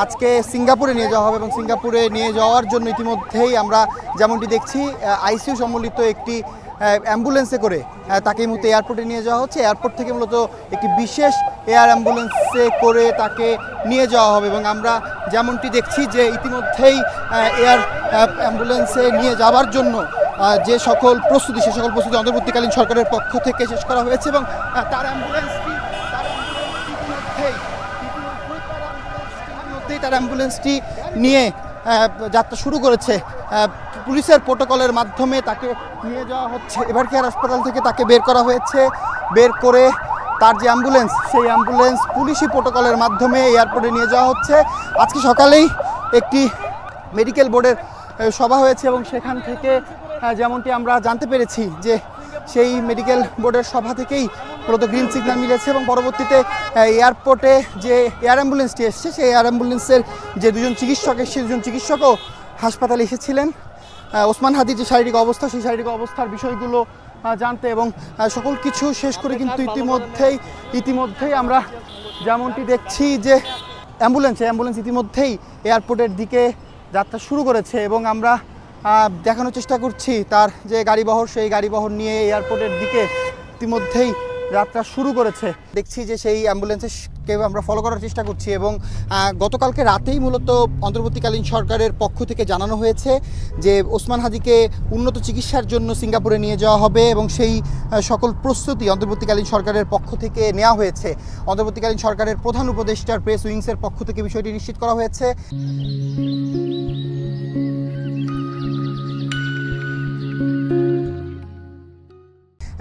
আজকে সিঙ্গাপুরে নিয়ে যাওয়া হবে এবং সিঙ্গাপুরে নিয়ে যাওয়ার জন্য ইতিমধ্যেই আমরা যেমনটি দেখছি আইসিইউ সম্বলিত একটি অ্যাম্বুলেন্সে করে তাকে এই মুহূর্তে এয়ারপোর্টে নিয়ে যাওয়া হচ্ছে। এয়ারপোর্ট থেকে মূলত একটি বিশেষ এয়ার অ্যাম্বুলেন্সে করে তাকে নিয়ে যাওয়া হবে এবং আমরা যেমনটি দেখছি যে ইতিমধ্যেই এয়ার অ্যাম্বুলেন্সে নিয়ে যাওয়ার জন্য যে সকল প্রস্তুতি সে সকল প্রস্তুতি অন্তর্বর্তীকালীন সরকারের পক্ষ থেকে শেষ করা হয়েছে এবং তার অ্যাম্বুলেন্সটি নিয়ে যাত্রা শুরু করেছে। পুলিশের প্রোটোকলের মাধ্যমে তাকে নিয়ে যাওয়া হচ্ছে। এভারকেয়ার হাসপাতাল থেকে তাকে বের করা হয়েছে। বের করে তার যে অ্যাম্বুলেন্স সেই অ্যাম্বুলেন্স পুলিশি প্রোটোকলের মাধ্যমে এয়ারপোর্টে নিয়ে যাওয়া হচ্ছে। আজকে সকালেই একটি মেডিকেল বোর্ডের সভা হয়েছে এবং সেখান থেকে যেমনটি আমরা জানতে পেরেছি যে সেই মেডিকেল বোর্ডের সভা থেকেই মূলত গ্রিন সিগন্যাল মিলেছে এবং পরবর্তীতে এয়ারপোর্টে যে এয়ার অ্যাম্বুলেন্সটি এসছে সেই এয়ার অ্যাম্বুলেন্সের যে দুজন চিকিৎসক এসছে দুজন চিকিৎসকও হাসপাতালে এসেছিলেন ওসমান হাদির যে শারীরিক অবস্থা সেই শারীরিক অবস্থার বিষয়গুলো জানতে এবং সকল কিছু শেষ করে কিন্তু ইতিমধ্যেই আমরা যেমনটি দেখছি যে অ্যাম্বুলেন্স ইতিমধ্যেই এয়ারপোর্টের দিকে যাত্রা শুরু করেছে এবং আমরা দেখানোর চেষ্টা করছি তার যে গাড়িবহর সেই গাড়িবহর নিয়ে এয়ারপোর্টের দিকে ইতিমধ্যেই যাত্রা শুরু করেছে। দেখছি যে সেই অ্যাম্বুলেন্সকে আমরা ফলো করার চেষ্টা করছি এবং গতকালকে রাতেই মূলত অন্তর্বর্তীকালীন সরকারের পক্ষ থেকে জানানো হয়েছে যে ওসমান হাদিকে উন্নত চিকিৎসার জন্য সিঙ্গাপুরে নিয়ে যাওয়া হবে এবং সেই সকল প্রস্তুতি অন্তর্বর্তীকালীন সরকারের পক্ষ থেকে নেওয়া হয়েছে। অন্তর্বর্তীকালীন সরকারের প্রধান উপদেষ্টার প্রেস উইংসের পক্ষ থেকে বিষয়টি নিশ্চিত করা হয়েছে।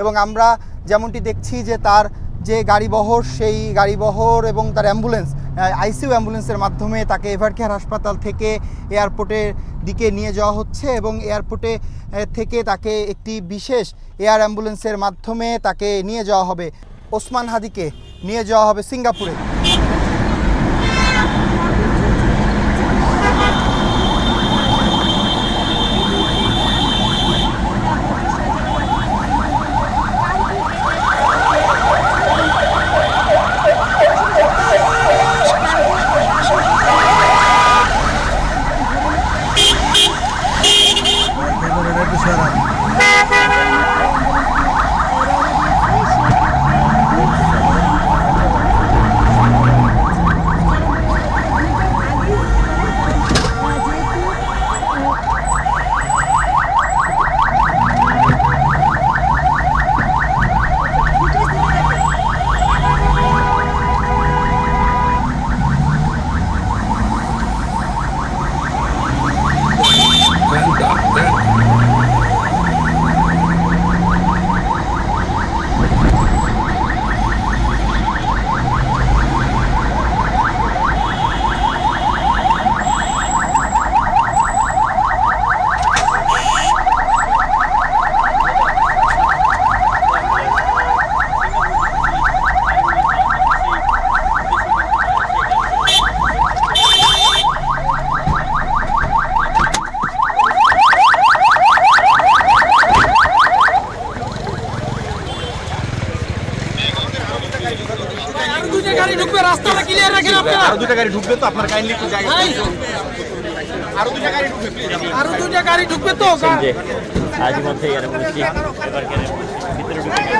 এবং আমরা যেমনটি দেখছি যে তার যে গাড়িবহর সেই গাড়িবহর এবং তার অ্যাম্বুলেন্স আইসিইউ অ্যাম্বুলেন্সের মাধ্যমে তাকে এভারকেয়ার হাসপাতাল থেকে এয়ারপোর্টের দিকে নিয়ে যাওয়া হচ্ছে এবং এয়ারপোর্টে থেকে তাকে একটি বিশেষ এয়ার অ্যাম্বুলেন্সের মাধ্যমে তাকে নিয়ে যাওয়া হবে। ওসমান হাদিকে নিয়ে যাওয়া হবে সিঙ্গাপুরে। রাস্তাটা ক্লিয়ার রাখেন আপনারা। আরো দুইটা গাড়ি ঢুকবে তো আপনার কাইন্ডলি একটু জায়গা আরো দুইটা গাড়ি ঢুকবে প্লিজ আরো দুইটা গাড়ি ঢুকবে তো আজ মধ্যে এর ভিতরে ঢুকে